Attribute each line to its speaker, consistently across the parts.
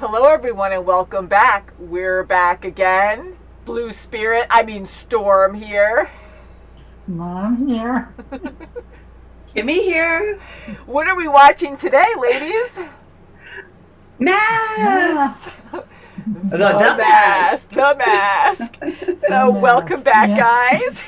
Speaker 1: Hello everyone and welcome back. We're back again. Blue Spirit, Storm here.
Speaker 2: Mom here.
Speaker 3: Kimmy here.
Speaker 1: What are we watching today, ladies?
Speaker 3: Mask.
Speaker 1: The mask. So welcome back, guys.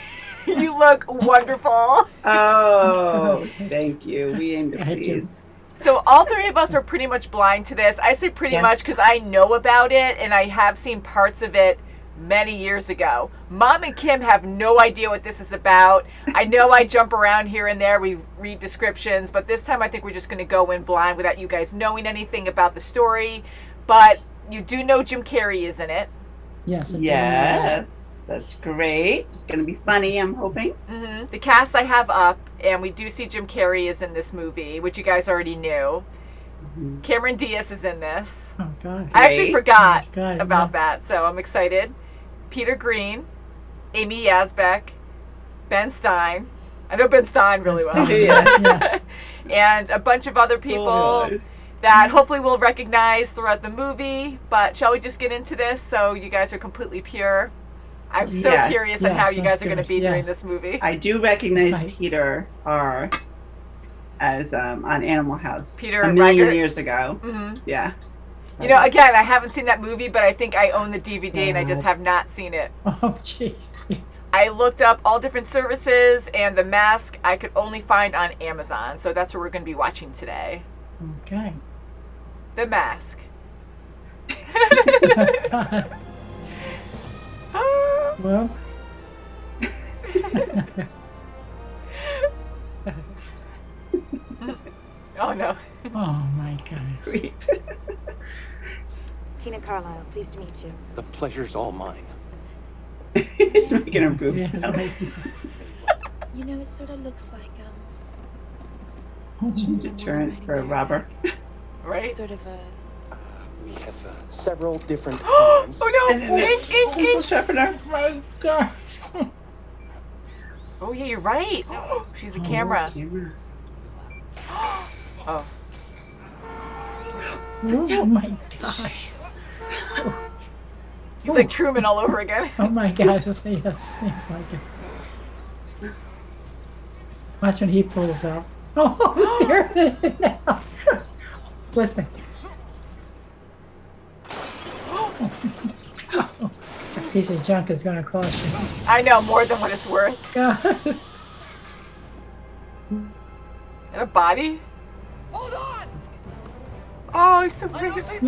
Speaker 1: You look wonderful.
Speaker 3: Oh, thank you. We aim to please.
Speaker 1: So all three of us are pretty much blind to this. I say pretty much because I know about it and I have seen parts of it many years ago. Mom and Kim have no idea what this is about. I know I jump around here and there. We read descriptions, but this time I think we're just going to go in blind without you guys knowing anything about the story. But you do know Jim Carrey is in it.
Speaker 2: Yes.
Speaker 3: Yes, that's great. It's going to be funny, I'm hoping.
Speaker 1: Mm-hmm. The cast I have up, and we do see Jim Carrey is in this movie, which you guys already knew. Mm-hmm. Cameron Diaz is in this.
Speaker 2: Oh, God.
Speaker 1: I actually forgot
Speaker 2: good,
Speaker 1: about that, so I'm excited. Peter Green, Amy Yazbek, Ben Stein. I know Ben Stein really well.
Speaker 3: Yeah.
Speaker 1: And a bunch of other people that hopefully we'll recognize throughout the movie. But shall we just get into this so you guys are completely pure? I'm so curious on how you guys are going to be during this movie.
Speaker 3: I do recognize Peter R. as on Animal House.
Speaker 1: Peter
Speaker 3: a million years ago.
Speaker 1: Mm-hmm.
Speaker 3: Yeah.
Speaker 1: You know, again, I haven't seen that movie, but I think I own the DVD and I just have not seen it.
Speaker 2: Oh, gee.
Speaker 1: I looked up all different services and The Mask I could only find on Amazon. So that's what we're going to be watching today.
Speaker 2: Okay.
Speaker 1: The Mask.
Speaker 2: Well.
Speaker 1: Oh, no.
Speaker 2: Oh, my goodness.
Speaker 4: Tina Carlisle, pleased to meet you.
Speaker 5: The pleasure's all mine.
Speaker 3: He's making a boob.
Speaker 4: You know, it sort of looks like,
Speaker 3: Deterrent for a robber.
Speaker 1: Right?
Speaker 4: sort of a...
Speaker 5: We have several different kinds.
Speaker 1: Oh, no!
Speaker 3: And
Speaker 1: Ink!
Speaker 3: pencil sharpener.
Speaker 2: Oh, my gosh.
Speaker 1: Oh, yeah, you're right. She's a camera. Oh.
Speaker 2: Oh, my gosh.
Speaker 1: He's like Truman all over again.
Speaker 2: Oh, my gosh. Yes, seems like it. Watch when he pulls up. Oh, there it is now. Listen. A piece of junk is going to cost you.
Speaker 1: I know, more than what it's worth.
Speaker 2: God.
Speaker 1: And a body?
Speaker 5: Hold on!
Speaker 1: Oh, he's so pretty.
Speaker 2: Look at him,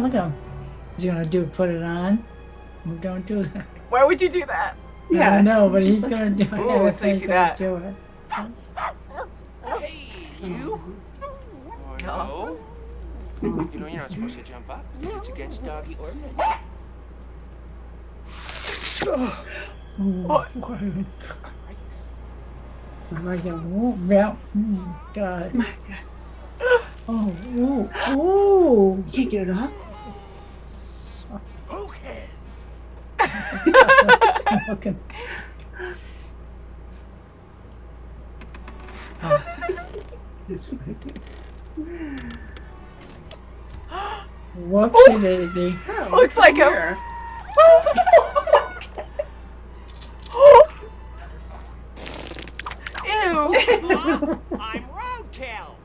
Speaker 2: look at him. He's going to put it on. Oh, don't do that.
Speaker 1: Why would you do that?
Speaker 3: Yeah.
Speaker 2: I know, but he's going to do it.
Speaker 1: Ooh, until you see that.
Speaker 2: Do it.
Speaker 5: Hey, you! No. You know you're not supposed to jump up. It's against doggy ordinance.
Speaker 1: What?
Speaker 2: Right there. Oh, yeah. Oh, God.
Speaker 3: My God.
Speaker 2: Oh, ooh, ooh.
Speaker 3: You can't get it off?
Speaker 5: Okay.
Speaker 2: Smokin. Oh. Whoopsie daisy.
Speaker 1: Looks like him.
Speaker 3: Here.
Speaker 1: Ew.
Speaker 5: I'm roadkill.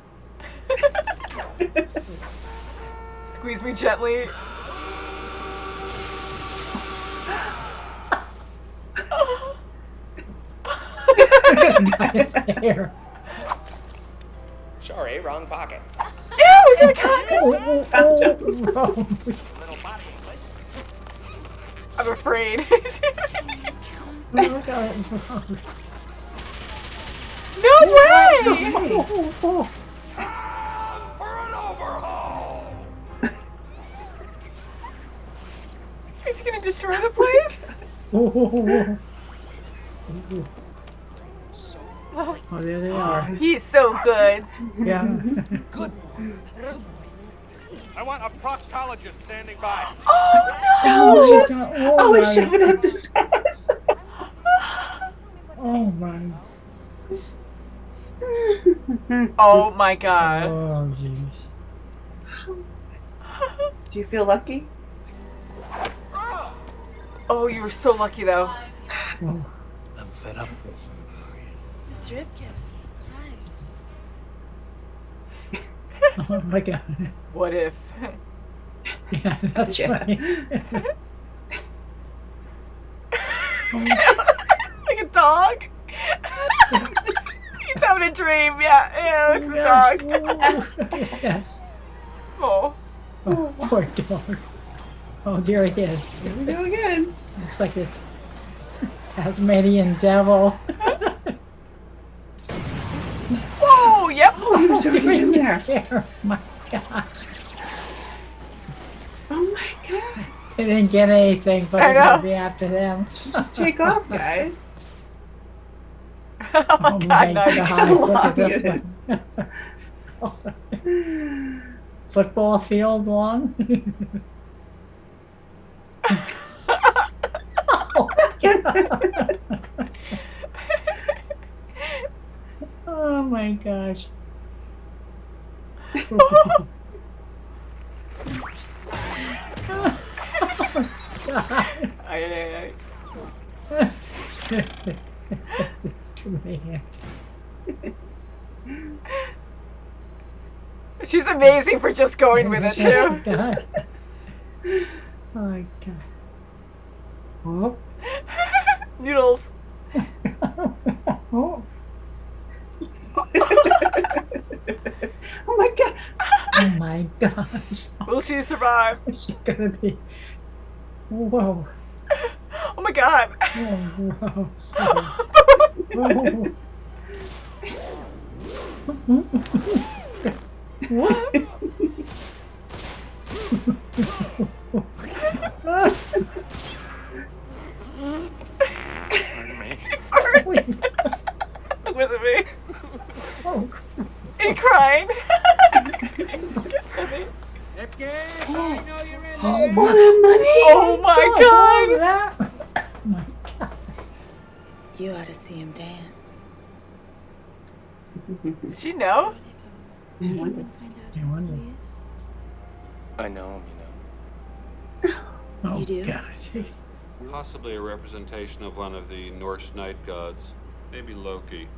Speaker 1: Squeeze me gently.
Speaker 2: Nice hair.
Speaker 5: Sorry, wrong pocket.
Speaker 1: Ew, he's in a condom.
Speaker 2: Oh,
Speaker 5: Little body English.
Speaker 1: I'm afraid. No way!
Speaker 5: For an overhaul.
Speaker 1: Is he gonna destroy the place?
Speaker 2: Oh, there they are.
Speaker 1: He's so good.
Speaker 2: Yeah.
Speaker 5: Good. I want a proctologist standing by.
Speaker 1: Oh
Speaker 3: Oh,
Speaker 1: no!
Speaker 3: oh, he's shoving up the face.
Speaker 2: Oh my.
Speaker 1: Oh my god.
Speaker 2: Oh jeez.
Speaker 3: Do you feel lucky?
Speaker 1: Oh, you were so lucky though.
Speaker 2: Oh,
Speaker 6: I'm fed up.
Speaker 4: The strip kiss. Hi.
Speaker 2: oh my God.
Speaker 1: What if?
Speaker 2: Yeah, that's
Speaker 3: Yeah.
Speaker 2: funny.
Speaker 1: Like a dog? He's having a dream. Yeah, ew, it's his dog.
Speaker 2: Yes.
Speaker 1: Oh.
Speaker 2: Oh, poor dog. Oh, there he is.
Speaker 3: Here we go again.
Speaker 2: Looks like it's Tasmanian devil.
Speaker 1: Whoa, yep.
Speaker 3: Oh, he was
Speaker 2: There
Speaker 3: already
Speaker 2: he
Speaker 3: in
Speaker 2: is
Speaker 3: there.
Speaker 2: there. My gosh.
Speaker 3: Oh my god.
Speaker 2: They didn't get anything, but
Speaker 1: I
Speaker 2: they're
Speaker 1: know.
Speaker 2: going to be after them.
Speaker 3: Just take off, guys.
Speaker 1: Oh my
Speaker 2: Oh
Speaker 1: god,
Speaker 2: my
Speaker 1: nice.
Speaker 2: gosh, look
Speaker 3: long
Speaker 2: at
Speaker 3: it
Speaker 2: this one. Football field one. Oh, God. Oh my gosh.
Speaker 1: Ay.
Speaker 2: Too bad.
Speaker 1: She's amazing for just going with it too.
Speaker 2: God. Oh my God. Oh.
Speaker 1: Noodles.
Speaker 2: Oh.
Speaker 3: Oh my god.
Speaker 2: Oh my gosh.
Speaker 1: Will she survive?
Speaker 2: Is she gonna be? Whoa.
Speaker 1: Oh my god.
Speaker 2: Whoa. Sorry. Whoa. What?
Speaker 5: Pardon me.
Speaker 1: It wasn't me.
Speaker 2: Oh.
Speaker 1: He crying.
Speaker 3: What a money.
Speaker 1: Oh my god.
Speaker 2: Oh my God.
Speaker 4: You ought to see him dance.
Speaker 1: Does she know?
Speaker 3: I wonder.
Speaker 4: Find out
Speaker 2: I
Speaker 4: who
Speaker 2: wonder.
Speaker 4: he is.
Speaker 5: I know him,
Speaker 2: Oh
Speaker 4: You do?
Speaker 2: God.
Speaker 7: Possibly a representation of one of the Norse night gods. Maybe Loki.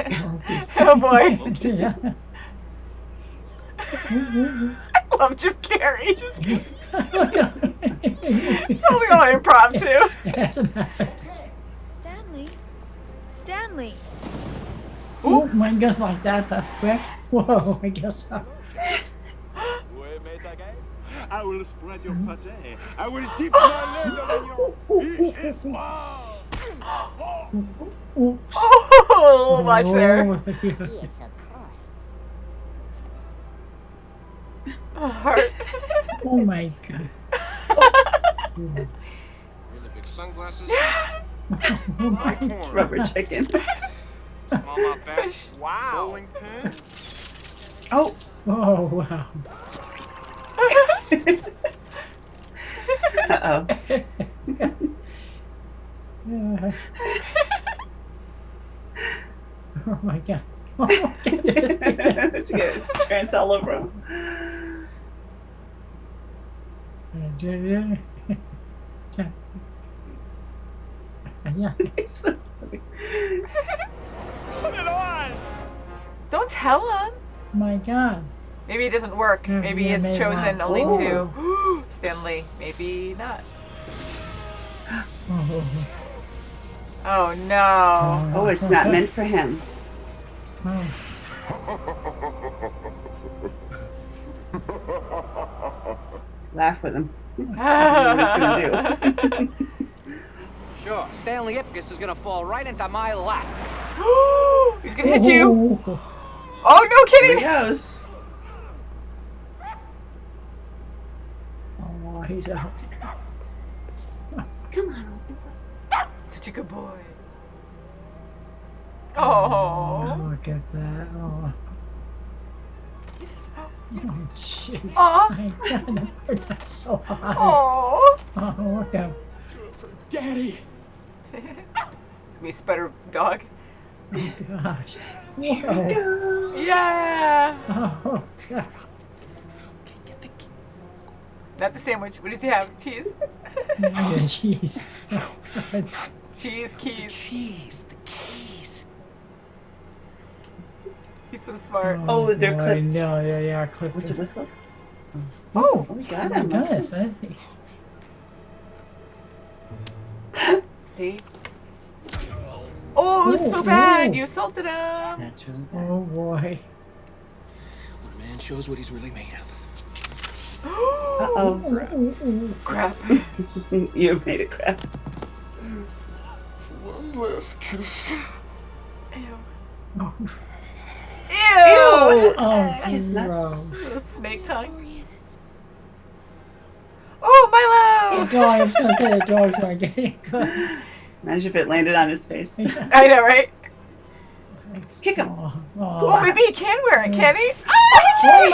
Speaker 1: Oh boy.
Speaker 2: Yeah.
Speaker 1: I love Jim Carrey. Just it's
Speaker 2: It's
Speaker 1: probably all impromptu.
Speaker 4: Stanley. Stanley.
Speaker 2: Oh, mine goes like that. That's quick. Whoa, I guess so.
Speaker 8: I will spread your pate. I will dip my leg on your fishes. Wow.
Speaker 2: Oops.
Speaker 1: Oh, a little much there.
Speaker 2: Oh, yes.
Speaker 1: Oh, heart.
Speaker 2: Oh my God.
Speaker 5: Really big sunglasses,
Speaker 2: Oh my God.
Speaker 3: Rubber chicken.
Speaker 5: smallmouth bass,
Speaker 8: Wow.
Speaker 5: bowling pin.
Speaker 3: Oh.
Speaker 2: Oh wow.
Speaker 3: Uh-oh.
Speaker 2: Oh my God. Oh my God.
Speaker 3: It's good. Trans all over him.
Speaker 2: Yeah.
Speaker 3: It's so funny.
Speaker 8: Put it on.
Speaker 1: Don't tell him.
Speaker 2: My God.
Speaker 1: Maybe it doesn't work.
Speaker 2: Yeah,
Speaker 1: Maybe
Speaker 2: yeah,
Speaker 1: it's
Speaker 2: maybe
Speaker 1: chosen
Speaker 2: not.
Speaker 1: only
Speaker 3: Ooh.
Speaker 1: to Stanley. Maybe not.
Speaker 2: Oh,
Speaker 1: Oh no.
Speaker 3: Oh, it's not meant for him.
Speaker 2: Oh.
Speaker 3: Laugh with him. What he's gonna do.
Speaker 9: Sure, Stanley Ipkiss is gonna fall right into my lap.
Speaker 1: He's gonna hit you.
Speaker 2: Oh.
Speaker 1: Oh no,
Speaker 3: Here he
Speaker 1: kidding.
Speaker 3: goes.
Speaker 2: Oh, he's out.
Speaker 3: Come on.
Speaker 1: Such a good boy. Oh.
Speaker 2: Look at that. Oh. Oh, shit.
Speaker 1: Aw.
Speaker 2: My God, that's so high.
Speaker 1: Oh.
Speaker 2: Oh, look at
Speaker 8: Daddy.
Speaker 1: It's me, Sputter Dog.
Speaker 2: oh, gosh. Whoa.
Speaker 1: Yeah.
Speaker 2: Oh, God.
Speaker 1: Not the sandwich. What does he have? Cheese?
Speaker 2: Yeah, cheese.
Speaker 1: Cheese, keys.
Speaker 5: Keys, the keys.
Speaker 1: He's so smart.
Speaker 3: Oh, they're
Speaker 2: boy,
Speaker 3: clipped.
Speaker 2: No, yeah, clipped.
Speaker 3: What's a whistle?
Speaker 2: Oh,
Speaker 3: Oh, we got
Speaker 2: my
Speaker 3: him.
Speaker 2: goodness, eh?
Speaker 1: See? Oh, it was so
Speaker 2: Ooh,
Speaker 1: bad.
Speaker 2: ooh.
Speaker 1: You assaulted him.
Speaker 3: That's really bad.
Speaker 2: Oh boy.
Speaker 5: When a man shows what he's really made of.
Speaker 3: Uh-oh.
Speaker 1: Crap.
Speaker 3: You've made it crap.
Speaker 5: One last kiss.
Speaker 1: Ew.
Speaker 2: Oh,
Speaker 1: Ew.
Speaker 2: oh
Speaker 3: Kiss nut.
Speaker 2: gross.
Speaker 1: That's snake tongue. Oh, Milo!
Speaker 2: The dog, I was gonna say the dogs aren't getting good.
Speaker 3: Imagine if it landed on his face.
Speaker 1: I know, right?
Speaker 3: Kick him.
Speaker 1: Oh, maybe he can wear it, can he?
Speaker 2: Oh,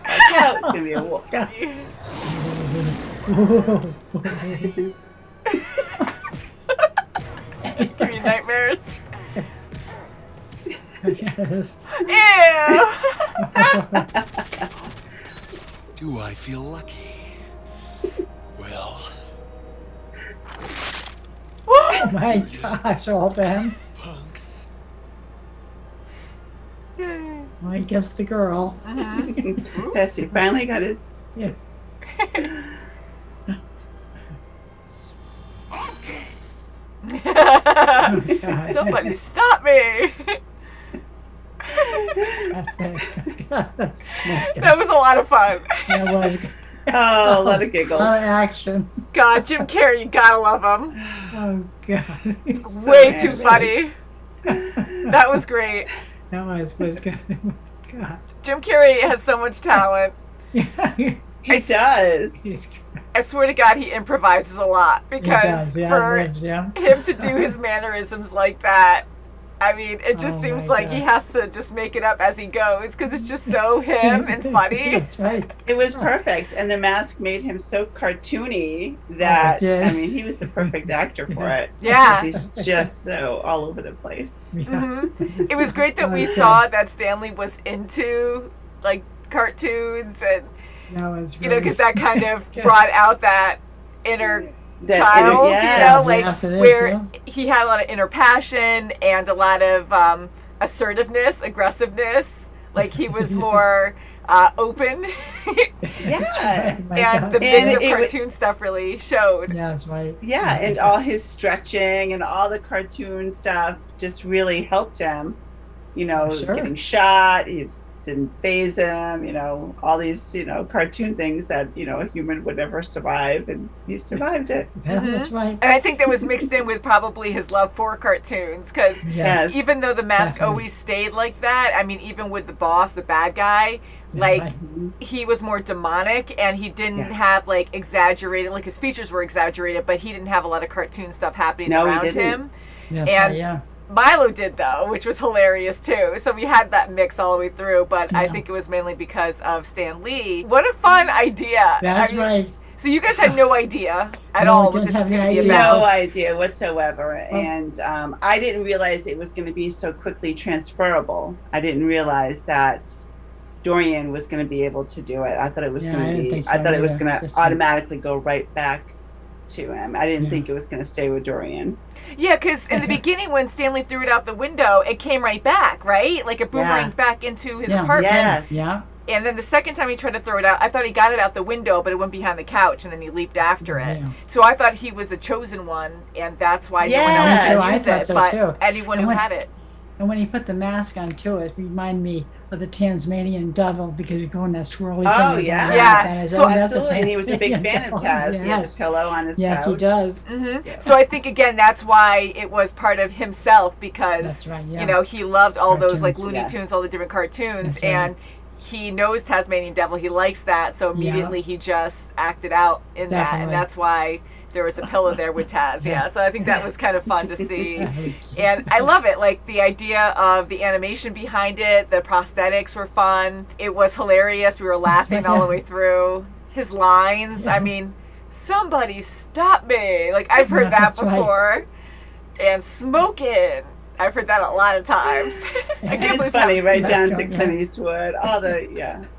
Speaker 3: Watch out, it's gonna be a wolf.
Speaker 1: Oh, no! Give me nightmares.
Speaker 2: Yes.
Speaker 1: Ew!
Speaker 5: Do I feel lucky? Well,
Speaker 2: Oh my gosh, all them.
Speaker 5: punks.
Speaker 2: I guess the girl.
Speaker 3: Yes, he finally got his.
Speaker 2: Yes.
Speaker 1: Somebody stop me!
Speaker 2: That's it. That's smoking.
Speaker 1: That was a lot of fun.
Speaker 2: That was good.
Speaker 3: Oh, a lot of
Speaker 2: A
Speaker 3: giggles.
Speaker 2: lot of action.
Speaker 1: God, Jim Carrey, you gotta love him.
Speaker 2: Oh god.
Speaker 3: So
Speaker 1: Way too
Speaker 3: nasty.
Speaker 1: funny. That was great.
Speaker 2: That was good. God.
Speaker 1: Jim Carrey has so much talent.
Speaker 3: He does.
Speaker 2: He's,
Speaker 1: I swear to God, he improvises a lot
Speaker 2: he
Speaker 1: because
Speaker 2: does, yeah,
Speaker 1: for
Speaker 2: lives, yeah.
Speaker 1: him to do his mannerisms like that, I mean, it just
Speaker 2: Oh
Speaker 1: seems
Speaker 2: my
Speaker 1: like he
Speaker 2: God.
Speaker 1: has to just make it up as he goes because it's just so him and funny.
Speaker 2: That's right.
Speaker 3: It was perfect, and the mask made him so cartoony that
Speaker 2: did.
Speaker 3: I mean, he was the perfect actor for it.
Speaker 1: Yeah.
Speaker 3: Because he's just so all over the place.
Speaker 2: Yeah.
Speaker 1: Mhm. It was great that we
Speaker 2: Okay.
Speaker 1: saw that Stanley was into like cartoons and
Speaker 2: That was
Speaker 1: you know because that kind of
Speaker 2: Yeah.
Speaker 1: brought out that inner
Speaker 3: That
Speaker 1: child,
Speaker 3: yes.
Speaker 1: you know, like
Speaker 2: Yes, it is,
Speaker 1: where
Speaker 2: yeah.
Speaker 1: he had a lot of inner passion and a lot of assertiveness, aggressiveness. Like he was more open,
Speaker 3: Yeah.
Speaker 2: right. My
Speaker 1: and
Speaker 2: gosh.
Speaker 1: the mix
Speaker 3: And
Speaker 1: of
Speaker 3: it wa-
Speaker 1: cartoon stuff really showed.
Speaker 2: Yeah, that's right.
Speaker 3: Yeah, and all his stretching and all the cartoon stuff just really helped him. You know,
Speaker 2: Sure.
Speaker 3: getting shot, he didn't phase him, you know, all these, you know, cartoon things that, you know, a human would never survive, and he survived it.
Speaker 2: Yeah,
Speaker 1: Mhm.
Speaker 2: that's right.
Speaker 1: And I think that was mixed in with probably his love for cartoons because
Speaker 2: Yes.
Speaker 3: Yes.
Speaker 1: even though the mask
Speaker 2: Definitely.
Speaker 1: always stayed like that, I mean, even with the boss, the bad guy,
Speaker 2: That's
Speaker 1: like
Speaker 2: right.
Speaker 1: he was more demonic and he didn't
Speaker 3: Yeah.
Speaker 1: have like exaggerated, like his features were exaggerated, but he didn't have a lot of cartoon stuff happening
Speaker 3: No, he
Speaker 1: around
Speaker 3: didn't.
Speaker 1: him.
Speaker 2: That's
Speaker 1: and-
Speaker 2: right, yeah.
Speaker 1: Milo did though, which was hilarious too. So we had that mix all the way through, but I
Speaker 2: Yeah.
Speaker 1: think it was mainly because of Stan Lee. What a fun idea!
Speaker 2: That's
Speaker 1: I mean,
Speaker 2: right.
Speaker 1: So you guys had no idea at
Speaker 2: No,
Speaker 1: all
Speaker 2: we
Speaker 1: what
Speaker 2: didn't
Speaker 1: this was
Speaker 2: have
Speaker 1: going to
Speaker 2: any
Speaker 1: be
Speaker 2: idea.
Speaker 1: about.
Speaker 3: No idea whatsoever.
Speaker 2: Oh.
Speaker 3: And I didn't realize it was going to be so quickly transferable. I didn't realize that Dorian was going to be able to do it. I thought it was
Speaker 2: Yeah,
Speaker 3: going
Speaker 2: I
Speaker 3: to
Speaker 2: didn't
Speaker 3: be,
Speaker 2: think
Speaker 3: I
Speaker 2: so
Speaker 3: thought it was
Speaker 2: either.
Speaker 3: going
Speaker 2: It's
Speaker 3: to
Speaker 2: just
Speaker 3: automatically go right back to him. I didn't
Speaker 2: Yeah.
Speaker 3: think it was going to stay with Dorian.
Speaker 1: Yeah, because in the beginning when Stanley threw it out the window, it came right back, right? Like it boomeranged back into his
Speaker 2: Yeah.
Speaker 1: apartment.
Speaker 3: Yes.
Speaker 2: Yeah.
Speaker 1: And then the second time he tried to throw it out, I thought he got it out the window, but it went behind the couch, and then he leaped after it.
Speaker 2: Yeah.
Speaker 1: So I thought he was a chosen one, and that's why no one
Speaker 3: Yeah.
Speaker 1: else
Speaker 3: Me too,
Speaker 1: could
Speaker 2: I
Speaker 1: use
Speaker 2: thought
Speaker 1: it.
Speaker 2: so,
Speaker 1: But
Speaker 2: too.
Speaker 1: anyone
Speaker 2: And
Speaker 1: who
Speaker 2: when-
Speaker 1: had it.
Speaker 2: And when he put the mask on too, it reminded me of the Tasmanian devil because you're going that swirly thing.
Speaker 3: Oh,
Speaker 2: and
Speaker 3: yeah.
Speaker 2: going
Speaker 1: Yeah.
Speaker 2: like that. Is
Speaker 1: So
Speaker 2: that- that's the
Speaker 3: Absolutely. And he was a big
Speaker 2: Tasmanian
Speaker 3: fan of
Speaker 2: devil.
Speaker 3: Taz. He had
Speaker 2: Yes.
Speaker 3: a pillow on his
Speaker 2: Yes,
Speaker 3: couch.
Speaker 2: he does.
Speaker 1: Hmm
Speaker 3: Yeah.
Speaker 1: So I think again that's why it was part of himself because
Speaker 2: That's right, yeah.
Speaker 1: you know he loved all those like
Speaker 2: Cartoons,
Speaker 1: Looney
Speaker 3: yes.
Speaker 1: Tunes, all the different cartoons,
Speaker 2: That's right.
Speaker 1: and he knows Tasmanian Devil. He likes that, so immediately he just acted out in that, and
Speaker 2: Definitely.
Speaker 1: that's why there was a pillow there with Taz. Yeah, so I think that was kind of fun to see.
Speaker 2: That was cute.
Speaker 1: And I love it, like the idea of the animation behind it. The prosthetics were fun. It was hilarious. We were laughing
Speaker 2: right,
Speaker 1: all the
Speaker 2: yeah.
Speaker 1: way through. His lines, I
Speaker 2: Yeah.
Speaker 1: mean, somebody stop me. Like I've heard
Speaker 2: Yeah,
Speaker 1: that
Speaker 2: that's right.
Speaker 1: before. And Smokin. I've heard that a lot of times. I can't
Speaker 3: It's
Speaker 1: believe
Speaker 3: funny,
Speaker 1: how
Speaker 3: right
Speaker 1: it's
Speaker 3: down to
Speaker 2: restaurant,
Speaker 3: Clint
Speaker 2: yeah.
Speaker 3: Eastwood.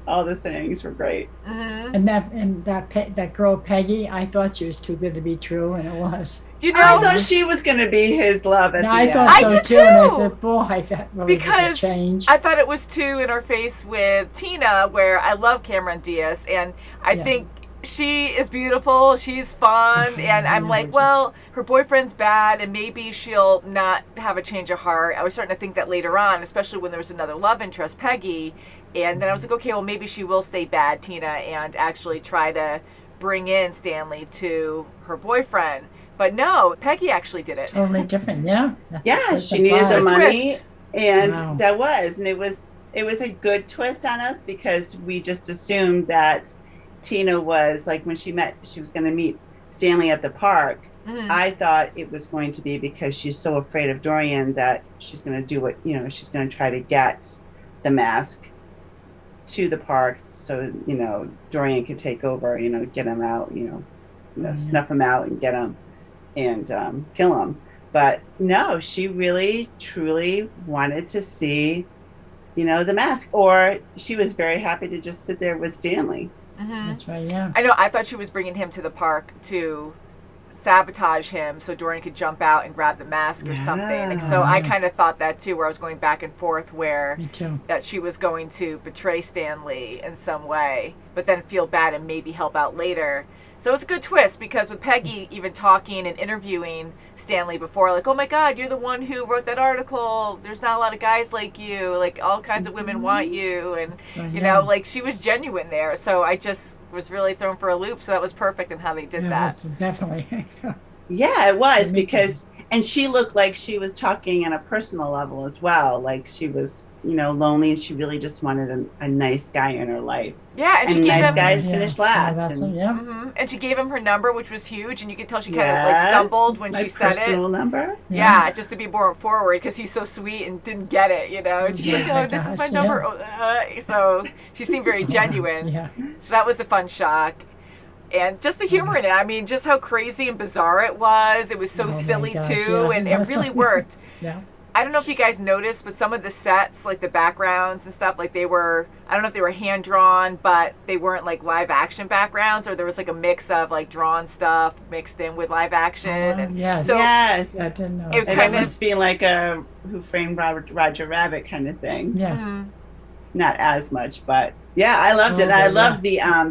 Speaker 3: All the sayings were great.
Speaker 2: And that girl Peggy, I thought she was too good to be true, and it was.
Speaker 1: You
Speaker 3: I
Speaker 1: know,
Speaker 3: thought she was going to be his love at
Speaker 2: No,
Speaker 3: the
Speaker 2: I
Speaker 3: end.
Speaker 2: thought
Speaker 1: I
Speaker 2: so
Speaker 1: did
Speaker 2: too, and I
Speaker 1: too.
Speaker 2: said, "Boy, that really was a
Speaker 1: because
Speaker 2: change."
Speaker 1: I thought it was too in her face with Tina, where I love Cameron Diaz, and I
Speaker 2: Yes.
Speaker 1: think she is beautiful, she's fun, and I'm like, well, her boyfriend's bad, and maybe she'll not have a change of heart. I was starting to think that later on, especially when there was another love interest, Peggy, and then I was like, okay, well, maybe she will stay bad, Tina, and actually try to bring in Stanley to her boyfriend. But no, Peggy actually did it.
Speaker 2: Totally different, yeah.
Speaker 3: Yeah, she needed the
Speaker 1: Twist.
Speaker 3: money, and
Speaker 2: Wow.
Speaker 3: that was, and it was a good twist on us because we just assumed that Tina was like when she was going to meet Stanley at the park.
Speaker 1: Mhm.
Speaker 3: I thought it was going to be because she's so afraid of Dorian that she's going to do what, she's going to try to get the mask to the park so, Dorian could take over, get him out, snuff him out and get him and kill him. But no, she really, truly wanted to see, the mask, or she was very happy to just sit there with Stanley.
Speaker 1: Mhm.
Speaker 2: That's right, yeah.
Speaker 1: I know, I thought she was bringing him to the park to sabotage him so Dorian could jump out and grab the mask or something. Like, so I kind of thought that too, where I was going back and forth where
Speaker 2: Me too.
Speaker 1: that she was going to betray Stanley in some way, but then feel bad and maybe help out later. So it's a good twist because with Peggy even talking and interviewing Stanley before, like, oh my God, you're the one who wrote that article. There's not a lot of guys like you. Like, all kinds of women want you. And, you know, like, she was genuine there. So I just was really thrown for a loop. So that was perfect in how they did that.
Speaker 2: It was definitely.
Speaker 3: Yeah, it was because, and she looked like she was talking on a personal level as well. Like she was, lonely and she really just wanted a nice guy in her life.
Speaker 1: Yeah, and she
Speaker 3: And
Speaker 1: gave
Speaker 3: nice
Speaker 1: him
Speaker 3: guys finish last.
Speaker 2: That's
Speaker 3: and,
Speaker 1: and she gave him her number, which was huge, and you could tell she kind of like stumbled when
Speaker 3: my
Speaker 1: she said it.
Speaker 3: personal number.
Speaker 1: Yeah, just to be more forward because he's so sweet and didn't get it, And she's like, "Oh, this is my number." Oh, so she seemed very genuine.
Speaker 2: Yeah.
Speaker 1: So that was a fun shock. And just the humor in it. I mean, just how crazy and bizarre it was. It was so
Speaker 2: Oh my
Speaker 1: silly
Speaker 2: gosh,
Speaker 1: too,
Speaker 2: yeah.
Speaker 1: and it really worked.
Speaker 2: Yeah.
Speaker 1: I don't know if you guys noticed, but some of the sets, like the backgrounds and stuff, like I don't know if they were hand drawn, but they weren't like live action backgrounds, or there was like a mix of like drawn stuff mixed in with live action. And
Speaker 2: yes.
Speaker 1: so
Speaker 3: Yes.
Speaker 2: I didn't know.
Speaker 1: It was
Speaker 3: It
Speaker 1: kind
Speaker 3: must be like a Who Framed Roger Rabbit kind of thing.
Speaker 2: Yeah.
Speaker 3: Not as much, but yeah, I loved it.
Speaker 2: Oh,
Speaker 3: I
Speaker 2: yeah.
Speaker 3: loved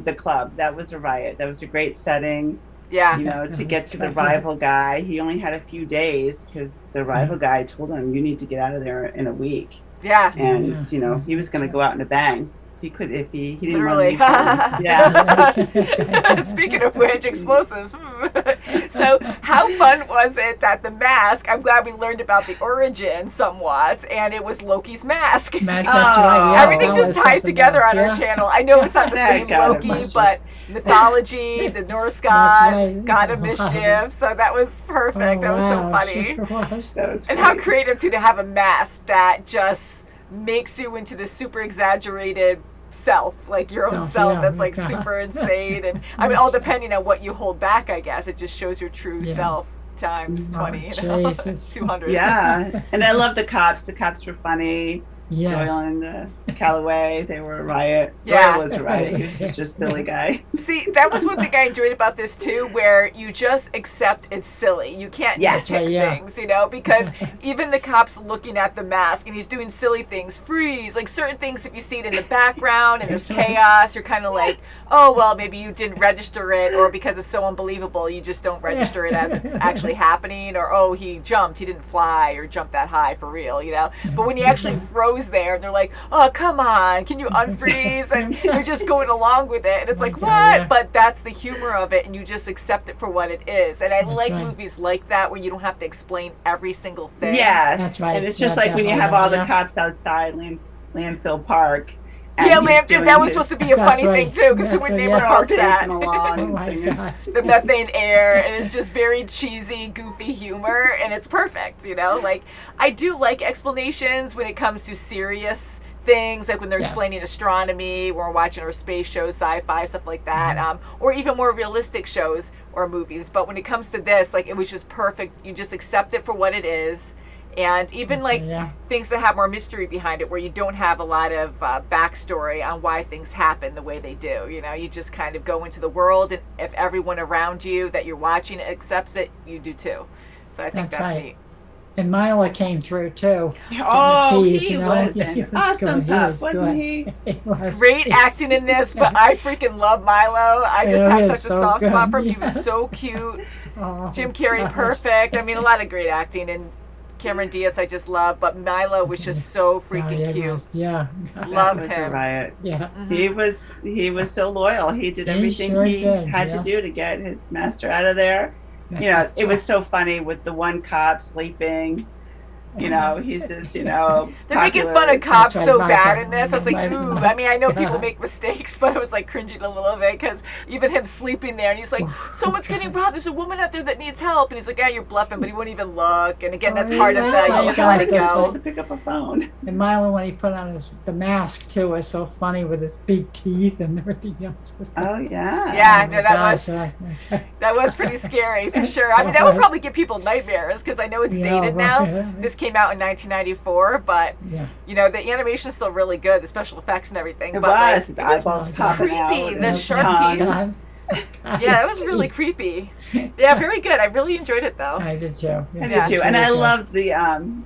Speaker 3: the club. That was a riot. That was a great setting.
Speaker 1: yeah.
Speaker 3: To get to the rival guy. He only had a few days because the rival guy told him, "You need to get out of there in a week."
Speaker 1: Yeah.
Speaker 3: And he was going to go out in a bang. He could if he didn't
Speaker 1: Literally.
Speaker 3: want to. Yeah.
Speaker 1: Speaking of which, explosives. So how fun was it that the mask, I'm glad we learned about the origin somewhat, and it was Loki's mask.
Speaker 2: That's right. Yeah,
Speaker 1: Everything
Speaker 2: that
Speaker 1: just
Speaker 2: was
Speaker 1: ties
Speaker 2: something
Speaker 1: together
Speaker 2: else,
Speaker 1: on our
Speaker 2: yeah.
Speaker 1: channel. I know it's not the
Speaker 3: Yeah,
Speaker 1: same
Speaker 3: God,
Speaker 1: Loki,
Speaker 3: much.
Speaker 1: but mythology, the Norse god, god of mischief. So that was perfect. That was so funny.
Speaker 2: Sure was.
Speaker 3: That was
Speaker 1: And how
Speaker 3: great.
Speaker 1: creative too to have a mask that just makes you into this super exaggerated self, like your own self that's like super insane. And I mean, all depending on what you hold back, I guess. It just shows your true self times 20,
Speaker 2: Jesus.
Speaker 1: 200.
Speaker 3: Yeah, and I love the cops. The cops were funny.
Speaker 2: Yes.
Speaker 3: Doyle and Calloway, they were a riot.
Speaker 1: Yeah.
Speaker 3: Doyle was a riot. He was just a silly guy.
Speaker 1: See, that was one thing I enjoyed about this too, where you just accept it's silly. You can't
Speaker 3: Yes.
Speaker 1: nitpick things, because even the cops looking at the mask and he's doing silly things, freeze, like certain things, if you see it in the background and there's chaos, you're kind of like, oh, well, maybe you didn't register it, or because it's so unbelievable, you just don't register it as it's actually happening, or, oh, he jumped, he didn't fly, or jump that high for real, But when he actually froze there, they're like, oh, come on, can you unfreeze? And they're just going along with it, and it's like, what?
Speaker 2: Yeah.
Speaker 1: But that's the humor of it, and you just accept it for what it is. And I like
Speaker 2: right.
Speaker 1: movies like that where you don't have to explain every single thing.
Speaker 3: Yes.
Speaker 2: That's right.
Speaker 3: And it's just
Speaker 2: Yeah,
Speaker 3: like when you have
Speaker 2: definitely,
Speaker 3: all the
Speaker 2: yeah.
Speaker 3: cops outside Landfill Park. and
Speaker 1: Yeah,
Speaker 3: he's
Speaker 1: Lamp,
Speaker 3: doing
Speaker 1: that was
Speaker 3: his-
Speaker 1: supposed to be a
Speaker 2: That's
Speaker 1: funny thing
Speaker 2: right.
Speaker 1: too, because who
Speaker 2: That's
Speaker 1: would
Speaker 2: right,
Speaker 1: name
Speaker 2: yeah.
Speaker 1: a park
Speaker 3: dancing
Speaker 1: that?
Speaker 3: along
Speaker 2: Oh
Speaker 3: and
Speaker 2: my
Speaker 3: singing.
Speaker 2: gosh.
Speaker 1: The methane air, and it's just very cheesy, goofy humor, and it's perfect, Like, I do like explanations when it comes to serious things, like when they're
Speaker 2: Yes.
Speaker 1: explaining astronomy, when we're watching our space shows, sci-fi, stuff like that, or even more realistic shows or movies. But when it comes to this, like, it was just perfect. You just accept it for what it is, And even
Speaker 2: That's
Speaker 1: like
Speaker 2: right, yeah.
Speaker 1: things that have more mystery behind it, where you don't have a lot of backstory on why things happen the way they do. You know, you just kind of go into the world, and if everyone around you that you're watching accepts it, you do too. So I think that's
Speaker 2: right.
Speaker 1: neat.
Speaker 2: And Mila came through too.
Speaker 3: Oh,
Speaker 2: Keys,
Speaker 3: he
Speaker 2: you know?
Speaker 3: was
Speaker 2: He
Speaker 3: an
Speaker 2: was
Speaker 3: awesome
Speaker 2: good.
Speaker 3: pup,
Speaker 2: was
Speaker 3: wasn't
Speaker 2: good.
Speaker 3: he?
Speaker 2: He was.
Speaker 1: Great acting in this, but I freaking love Milo. I just
Speaker 2: Yeah,
Speaker 1: have
Speaker 2: he
Speaker 1: such
Speaker 2: is
Speaker 1: a
Speaker 2: so
Speaker 1: soft spot
Speaker 2: good,
Speaker 1: for him. He was
Speaker 2: yes.
Speaker 1: so cute.
Speaker 2: Oh,
Speaker 1: Jim Carrey,
Speaker 2: gosh.
Speaker 1: perfect. I mean, a lot of great acting, and Cameron Diaz, I just love. But Milo was just so freaking
Speaker 2: Yeah, he
Speaker 1: cute.
Speaker 2: was, yeah.
Speaker 3: That
Speaker 1: Loved
Speaker 3: was a
Speaker 1: him.
Speaker 3: riot.
Speaker 2: Yeah.
Speaker 3: He was so loyal. He did
Speaker 2: He
Speaker 3: everything
Speaker 2: sure
Speaker 3: he
Speaker 2: did,
Speaker 3: had to
Speaker 2: yes.
Speaker 3: do to get his master out of there. You know,
Speaker 2: That's
Speaker 3: it was
Speaker 2: right.
Speaker 3: so funny with the one cop sleeping. You know, he's this, you know,
Speaker 1: They're making
Speaker 3: popular-
Speaker 1: fun of cops
Speaker 2: right,
Speaker 1: so
Speaker 2: Michael.
Speaker 1: bad in this. I was like,
Speaker 2: Michael.
Speaker 1: ooh. I mean, I know people
Speaker 2: God.
Speaker 1: make mistakes, but I was like cringing a little bit because even him sleeping there, and he's like, someone's getting robbed. There's a woman out there that needs help. And he's like, yeah, you're bluffing, but he wouldn't even look. And again, that's
Speaker 2: Oh,
Speaker 1: part of
Speaker 2: yeah.
Speaker 1: the,
Speaker 2: Oh,
Speaker 1: you just
Speaker 2: God,
Speaker 1: let it
Speaker 2: that's
Speaker 3: Just
Speaker 1: go.
Speaker 3: to pick up a phone.
Speaker 2: And Milo, when he put on the mask too, was so funny with his big teeth and everything else. Was
Speaker 3: Oh yeah.
Speaker 1: Yeah,
Speaker 2: Oh,
Speaker 1: no,
Speaker 2: my
Speaker 1: that
Speaker 2: gosh,
Speaker 1: was that was pretty scary for sure. I mean, that would probably give people nightmares because I know it's
Speaker 2: Yeah,
Speaker 1: dated
Speaker 2: right,
Speaker 1: now.
Speaker 2: right.
Speaker 1: This came out in 1994, but
Speaker 2: Yeah.
Speaker 1: you know, the animation is still really good, the special effects and everything.
Speaker 3: It
Speaker 1: but
Speaker 3: was.
Speaker 1: like,
Speaker 3: The
Speaker 1: it was
Speaker 3: eyeballs popping out.
Speaker 1: creepy. The
Speaker 3: and
Speaker 1: sharp
Speaker 3: tongues.
Speaker 1: yeah, it was really creepy. Yeah, very good. I really enjoyed it though.
Speaker 2: I did too.
Speaker 3: I
Speaker 2: Yeah.
Speaker 3: did too,
Speaker 2: It's
Speaker 3: and
Speaker 2: really
Speaker 3: I
Speaker 2: good.
Speaker 3: loved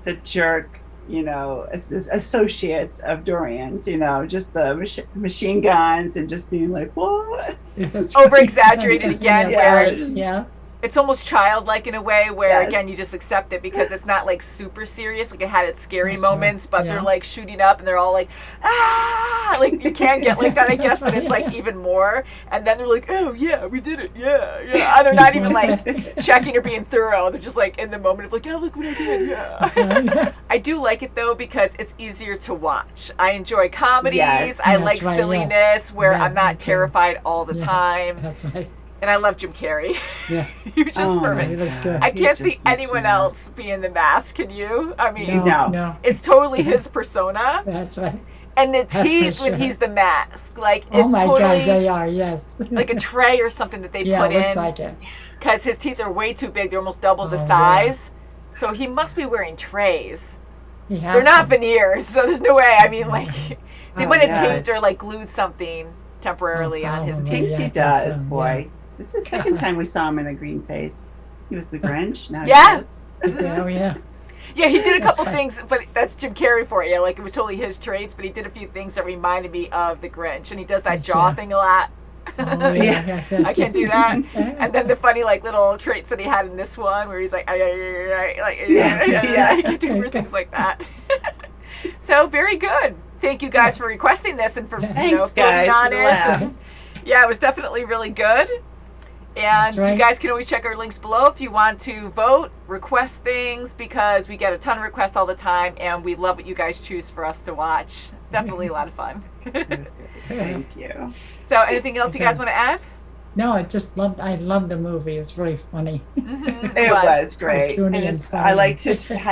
Speaker 3: the jerk, you know, associates of Dorian's, you know, just the machine guns and just being like, what?
Speaker 2: That's
Speaker 1: Over
Speaker 2: right.
Speaker 1: exaggerated
Speaker 2: Just-
Speaker 1: again,
Speaker 2: yeah,
Speaker 1: where
Speaker 2: yeah.
Speaker 1: it's almost childlike in a way where
Speaker 3: Yes.
Speaker 1: again you just accept it because it's not like super serious. Like it had its scary
Speaker 2: That's right.
Speaker 1: moments, but
Speaker 2: Yeah.
Speaker 1: they're like shooting up and they're all like, ah, like you can get like that, I guess, but it's like even more. And then they're like, oh yeah, we did it, yeah, yeah. And they're not even like checking or being thorough. They're just like in the moment of like, oh look what I did, yeah. I do like it though because it's easier to watch. I enjoy comedies.
Speaker 3: Yes.
Speaker 1: I
Speaker 2: That's
Speaker 1: like
Speaker 2: right,
Speaker 1: silliness
Speaker 2: yes.
Speaker 1: where
Speaker 2: Yeah,
Speaker 1: I'm not
Speaker 2: me too.
Speaker 1: terrified all the
Speaker 2: Yeah.
Speaker 1: time.
Speaker 2: That's right.
Speaker 1: And I love Jim Carrey.
Speaker 2: Yeah.
Speaker 1: He was just
Speaker 3: Oh,
Speaker 1: perfect.
Speaker 2: He was good.
Speaker 1: I
Speaker 3: He
Speaker 1: can't
Speaker 3: just
Speaker 1: see
Speaker 3: makes me
Speaker 1: anyone
Speaker 3: laugh.
Speaker 1: else be in the mask. Can you? I mean,
Speaker 3: No.
Speaker 2: No.
Speaker 1: it's totally his persona,
Speaker 2: That's right.
Speaker 1: and the
Speaker 2: for
Speaker 1: teeth when
Speaker 2: sure.
Speaker 1: he's the mask, like
Speaker 2: Oh
Speaker 1: it's
Speaker 2: my
Speaker 1: totally
Speaker 2: God, they are, yes.
Speaker 1: like a tray or something that they
Speaker 2: yeah,
Speaker 1: put
Speaker 2: it looks
Speaker 1: in
Speaker 2: like it.
Speaker 1: because his teeth are way too big. They're almost double the
Speaker 2: Oh,
Speaker 1: size. So he must be wearing trays.
Speaker 2: He has
Speaker 1: They're not
Speaker 2: to.
Speaker 1: veneers, so there's no way. I mean, like they
Speaker 3: Oh,
Speaker 1: might have
Speaker 3: yeah.
Speaker 1: taped or like glued something temporarily on his
Speaker 2: probably.
Speaker 1: teeth.
Speaker 3: Thinks
Speaker 2: Yeah,
Speaker 3: he
Speaker 2: I think
Speaker 3: does,
Speaker 2: so,
Speaker 3: boy. This is the second
Speaker 2: God.
Speaker 3: time we saw him in a green face. He was the Grinch. Now
Speaker 1: Yeah.
Speaker 3: he is.
Speaker 2: Oh, yeah.
Speaker 1: Yeah, he did a
Speaker 2: That's
Speaker 1: couple
Speaker 2: right.
Speaker 1: things, but that's Jim Carrey for you. Like it was totally his traits, but he did a few things that reminded me of the Grinch, and he does that
Speaker 2: Yes,
Speaker 1: jaw
Speaker 2: yeah.
Speaker 1: thing a lot.
Speaker 2: Oh, yeah.
Speaker 1: I can't do that.
Speaker 2: Yeah.
Speaker 1: And then the funny like little traits that he had in this one, where he's like, like
Speaker 3: Yeah, yeah.
Speaker 1: he can do weird things like that. So very good. Thank you guys for requesting this and for you know
Speaker 3: Thanks,
Speaker 1: voting
Speaker 3: guys,
Speaker 1: on
Speaker 3: for the
Speaker 1: it.
Speaker 3: laughs.
Speaker 1: Yeah, it was definitely really good. And
Speaker 2: That's right.
Speaker 1: you guys can always check our links below if you want to vote, request things, because we get a ton of requests all the time, and we love what you guys choose for us to watch. Definitely a lot of fun.
Speaker 3: Thank you.
Speaker 1: So, anything else you guys want to add?
Speaker 2: No, I loved the movie. It's really funny.
Speaker 3: It was great.
Speaker 2: Cartoony
Speaker 3: And
Speaker 2: and
Speaker 3: I
Speaker 2: funny.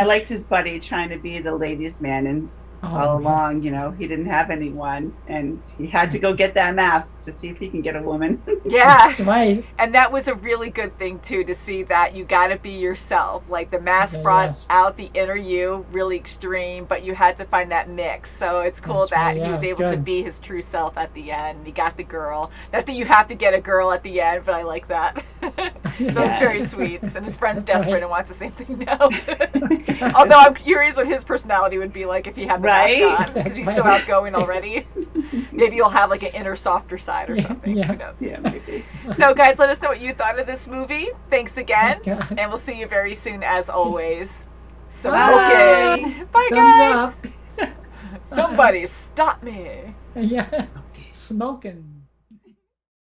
Speaker 3: liked his buddy trying to be the ladies' man, and all along, you know, he didn't have anyone, and he had to go get that mask to see if he can get a woman.
Speaker 1: Yeah.
Speaker 2: That's right.
Speaker 1: And that was a really good thing, too, to see that you got to be yourself. Like, the mask
Speaker 2: Okay,
Speaker 1: brought
Speaker 2: yes.
Speaker 1: out the inner you, really extreme, but you had to find that mix. So it's cool
Speaker 2: That's
Speaker 1: that
Speaker 2: right,
Speaker 1: he
Speaker 2: yeah,
Speaker 1: was
Speaker 2: it's
Speaker 1: able to
Speaker 2: good.
Speaker 1: be his true self at the end. He got the girl. Not that you have to get a girl at the end, but I like that. So it's very sweet. And his friend's
Speaker 2: That's
Speaker 1: desperate
Speaker 2: right.
Speaker 1: and wants the same thing now. Although I'm curious what his personality would be like if he had the
Speaker 3: Right?
Speaker 1: mask on, because
Speaker 2: That's
Speaker 1: he's so
Speaker 2: right.
Speaker 1: outgoing already. Maybe you'll have like an inner softer side or something.
Speaker 2: Yeah.
Speaker 1: Who knows?
Speaker 3: Yeah, maybe.
Speaker 1: So, guys, let us know what you thought of this movie. Thanks again.
Speaker 2: Okay.
Speaker 1: And we'll see you very soon, as always.
Speaker 3: Bye.
Speaker 1: Smokin'. Bye,
Speaker 2: Thumbs
Speaker 1: guys.
Speaker 2: up.
Speaker 1: Somebody stop me.
Speaker 2: Yeah. Smoking.